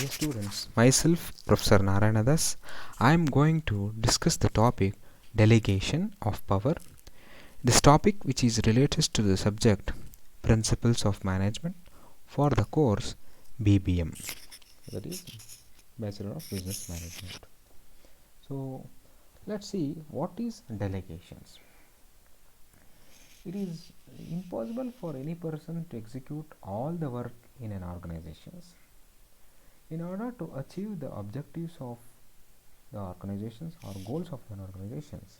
Dear students, myself Professor Narayanadas. I am going to discuss the topic delegation of power. This topic which is related to the subject principles of management for the course BBM, that is Bachelor of Business Management. So let's see what is delegations. It is impossible for any person to execute all the work in an organization. In order to achieve the objectives of the organizations or goals of an organizations,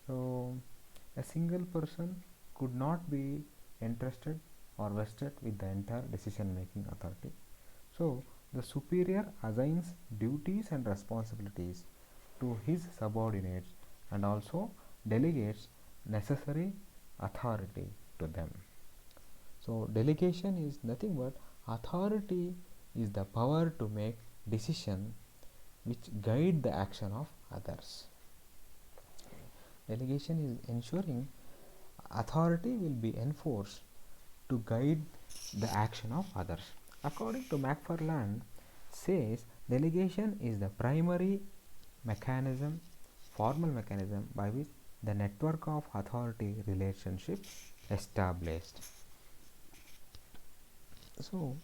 so a single person could not be entrusted or vested with the entire decision making authority. So the superior assigns duties and responsibilities to his subordinates and also delegates necessary authority to them. So delegation is nothing but authority is the power to make decision which guide the action of others. Delegation is ensuring authority will be enforced to guide the action of others. According to McFarland, says delegation is the primary mechanism, formal mechanism by which the network of authority relationship established. So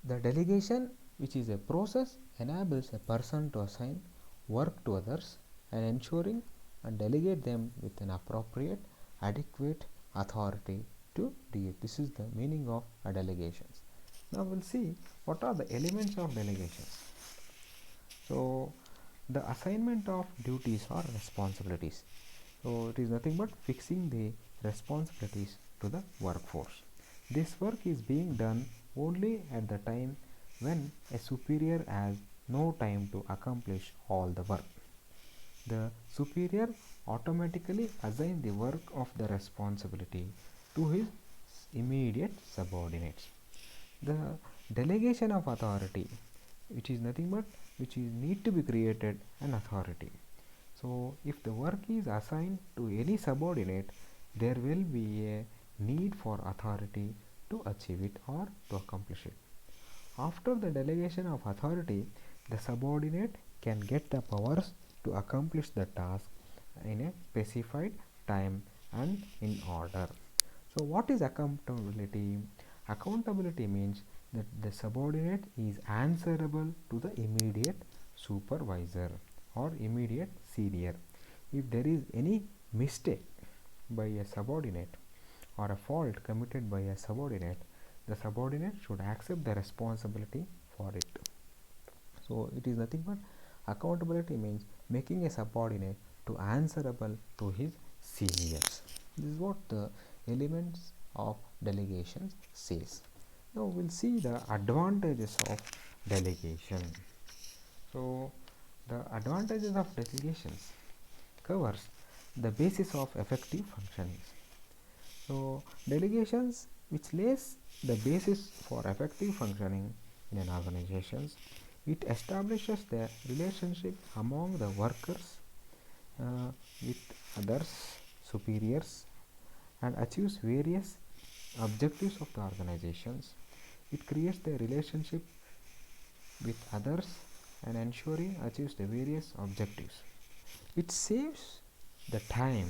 the delegation, which is a process, enables a person to assign work to others and ensuring and delegate them with an appropriate, adequate authority to do it. This is the meaning of a delegations. Now we'll see what are the elements of delegations. So the assignment of duties or responsibilities. So it is nothing but fixing the responsibilities to the workforce. This work is being done only at the time when a superior has no time to accomplish all the work. The superior automatically assigns the work of the responsibility to his immediate subordinates. The delegation of authority, which is nothing but which is need to be created an authority. So if the work is assigned to any subordinate, there will be a need for authority to achieve it or to accomplish it. After the delegation of authority, the subordinate can get the powers to accomplish the task in a specified time and in order. So what is accountability? Accountability means that the subordinate is answerable to the immediate supervisor or immediate senior. If there is any mistake by a subordinate or a fault committed by a subordinate, the subordinate should accept the responsibility for it. So it is nothing but accountability means making a subordinate to answerable to his seniors. This is what the elements of delegations says. Now we'll see the advantages of delegation. So the advantages of delegations covers the basis of effective functioning. So delegations which lays the basis for effective functioning in an organization. It establishes the relationship among the workers with others, superiors, and achieves various objectives of the organizations. It creates the relationship with others and ensuring achieves the various objectives. It saves the time.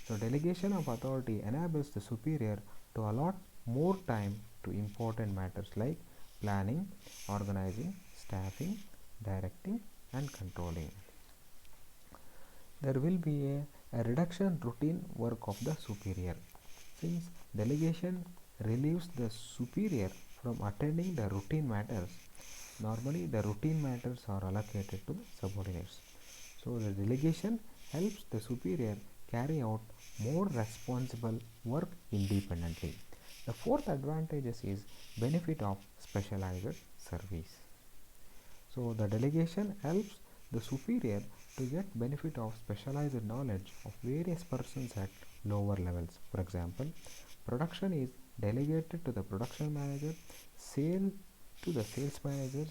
So delegation of authority enables the superior to allot more time to important matters like planning, organizing, staffing, directing and controlling. There will be a reduction routine work of the superior. Since delegation relieves the superior from attending the routine matters, normally the routine matters are allocated to subordinates. So the delegation helps the superior carry out more responsible work independently. The fourth advantage is benefit of specialized service. So the delegation helps the superior to get benefit of specialized knowledge of various persons at lower levels. For example, production is delegated to the production manager, sale to the sales manager,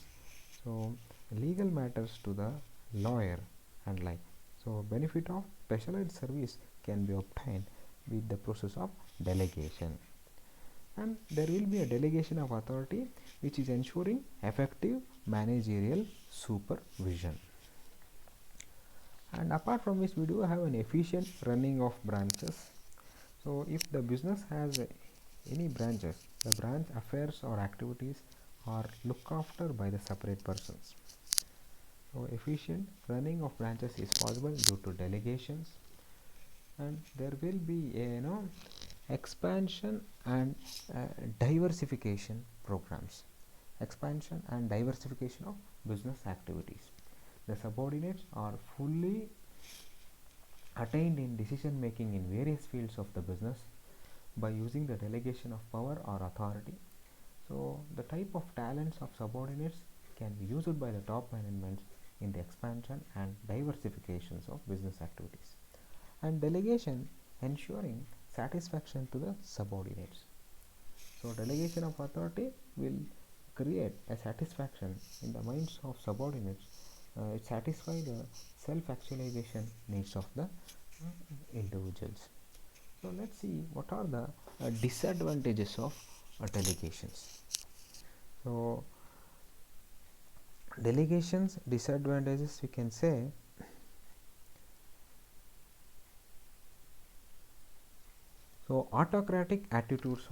so legal matters to the lawyer and like. So benefit of specialized service can be obtained with the process of delegation. And there will be a delegation of authority which is ensuring effective managerial supervision. And apart from which, we do have an efficient running of branches. So if the business has any branches, the branch affairs or activities are looked after by the separate persons. So efficient running of branches is possible due to delegations, and there will be expansion and diversification programs. Expansion and diversification of business activities. The subordinates are fully attained in decision making in various fields of the business by using the delegation of power or authority. So the type of talents of subordinates can be used by the top management in the expansion and diversifications of business activities. And delegation ensuring satisfaction to the subordinates. So delegation of authority will create a satisfaction in the minds of subordinates. It satisfies the self-actualization needs of the individuals. So let's see what are the disadvantages of delegations. So delegations disadvantages, we can say so autocratic attitudes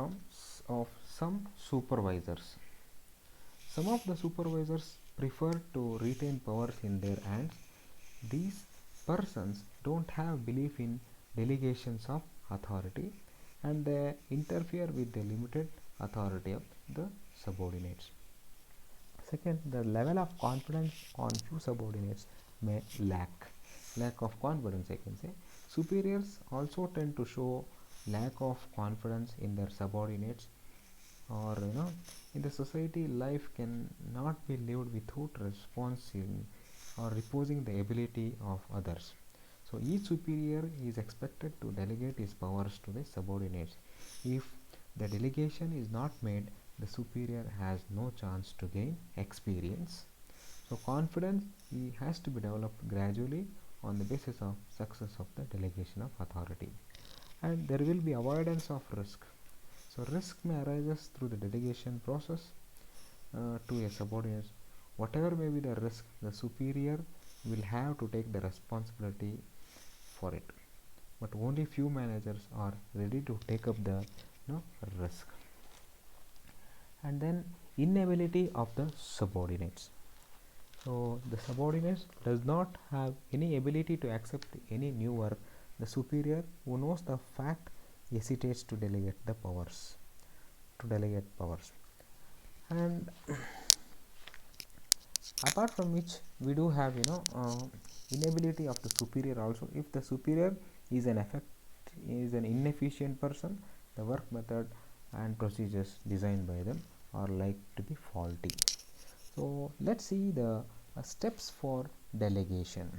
of some supervisors. Some of the supervisors prefer to retain powers in their hands. These persons don't have belief in delegations of authority, and they interfere with the limited authority of the subordinates. Second, the level of confidence on few subordinates may lack of confidence, I can say. Superiors also tend to show lack of confidence in their subordinates, or in the society life cannot be lived without responsing or reposing the ability of others. So each superior is expected to delegate his powers to the subordinates. If the delegation is not made, the superior has no chance to gain experience. So confidence has to be developed gradually on the basis of success of the delegation of authority. And there will be avoidance of risk. So risk may arise through the delegation process to a subordinate. Whatever may be the risk, the superior will have to take the responsibility for it. But only few managers are ready to take up the risk. And then inability of the subordinates. So the subordinates does not have any ability to accept any new work. The superior who knows the fact hesitates to delegate powers. And apart from which, we do have inability of the superior also. If the superior is an inefficient person, the work method and procedures designed by them are like to be faulty. So let's see the steps for delegation.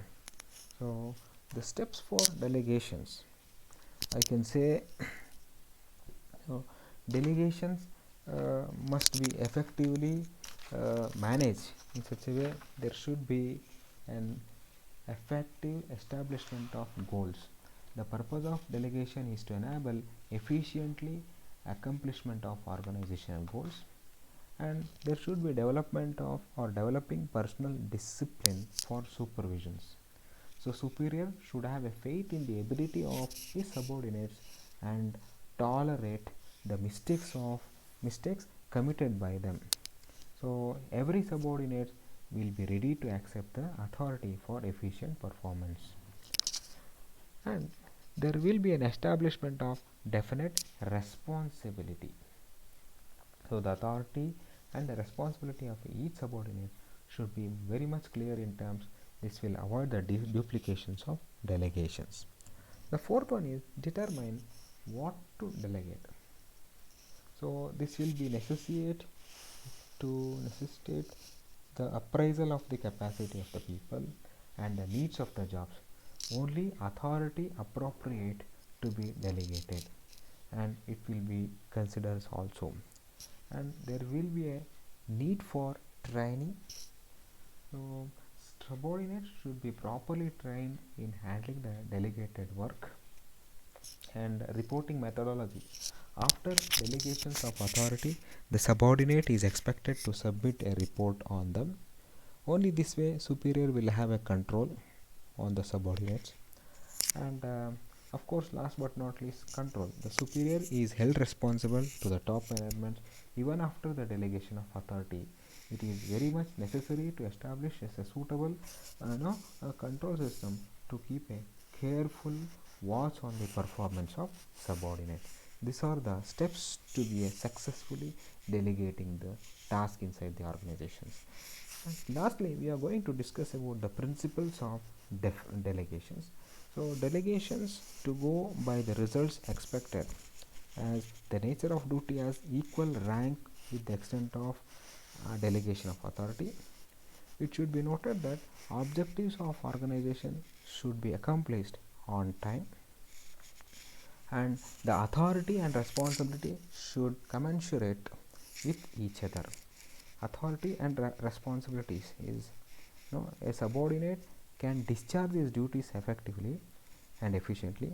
So the steps for delegations, I can say delegations must be effectively managed in such a way there should be an effective establishment of goals. The purpose of delegation is to enable efficiently accomplishment of organizational goals, and there should be development of or developing personal discipline for supervisions. So superior should have a faith in the ability of his subordinates and tolerate the mistakes committed by them. So every subordinate will be ready to accept the authority for efficient performance. And there will be an establishment of definite responsibility. So the authority and the responsibility of each subordinate should be very much clear in terms. This will avoid the duplications of delegations. The fourth one is determine what to delegate. So this will be necessitate the appraisal of the capacity of the people and the needs of the jobs. Only authority appropriate to be delegated, and it will be considered also. And there will be a need for training. So subordinates should be properly trained in handling the delegated work. And reporting methodology. After delegations of authority, the subordinate is expected to submit a report on them. Only this way, superior will have a control on the subordinates. And of course, last but not least, control. The superior is held responsible to the top management even after the delegation of authority. It is very much necessary to establish a suitable control system to keep a careful watch on the performance of subordinates. These are the steps to be successfully delegating the task inside the organizations. And lastly, we are going to discuss about the principles of delegations. So delegations to go by the results expected, as the nature of duty has equal rank with the extent of delegation of authority. It should be noted that objectives of organization should be accomplished on time, and the authority and responsibility should commensurate with each other. Authority and responsibilities is, a subordinate can discharge his duties effectively and efficiently.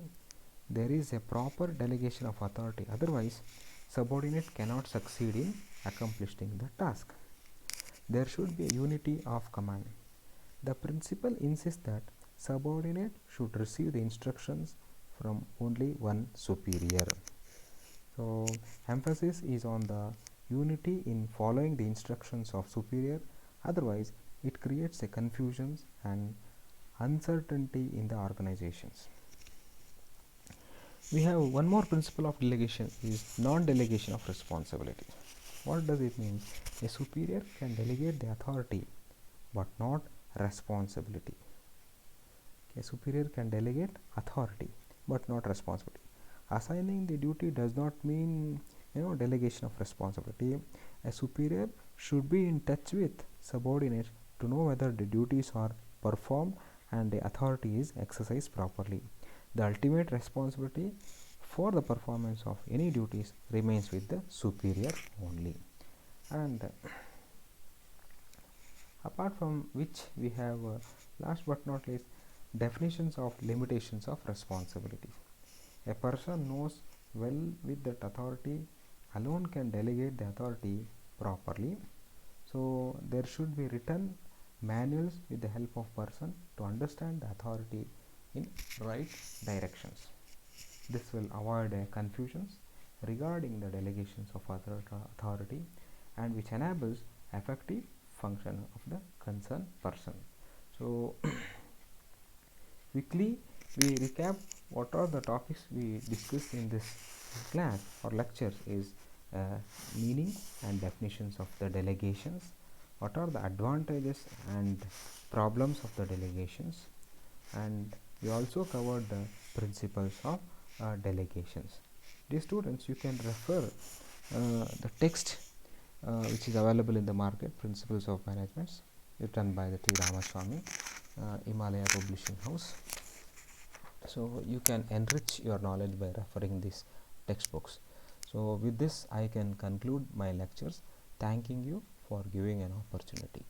There is a proper delegation of authority, otherwise subordinate cannot succeed in accomplishing the task. There should be a unity of command. The principle insists that subordinate should receive the instructions from only one superior. So emphasis is on the unity in following the instructions of superior, otherwise it creates a confusion and uncertainty in the organizations. We have one more principle of delegation is non-delegation of responsibility. What does it mean? A superior can delegate the authority but not responsibility. A superior can delegate authority but not responsibility. Assigning the duty does not mean delegation of responsibility. A superior should be in touch with subordinates to know whether the duties are performed and the authority is exercised properly. The ultimate responsibility for the performance of any duties remains with the superior only. And apart from which, we have last but not least, definitions of limitations of responsibilities. A person knows well with that authority alone can delegate the authority properly. So there should be written manuals with the help of person to understand the authority in right directions. This will avoid confusions regarding the delegations of authority, and which enables effective function of the concerned person. So quickly we recap what are the topics we discussed in this class or lectures is meaning and definitions of the delegations, what are the advantages and problems of the delegations, and we also covered the principles of delegations. Dear students, you can refer the text which is available in the market, Principles of Management, written by the T. Ramaswamy, Himalaya Publishing House. So you can enrich your knowledge by referring these textbooks. So with this, I can conclude my lectures, thanking you for giving an opportunity.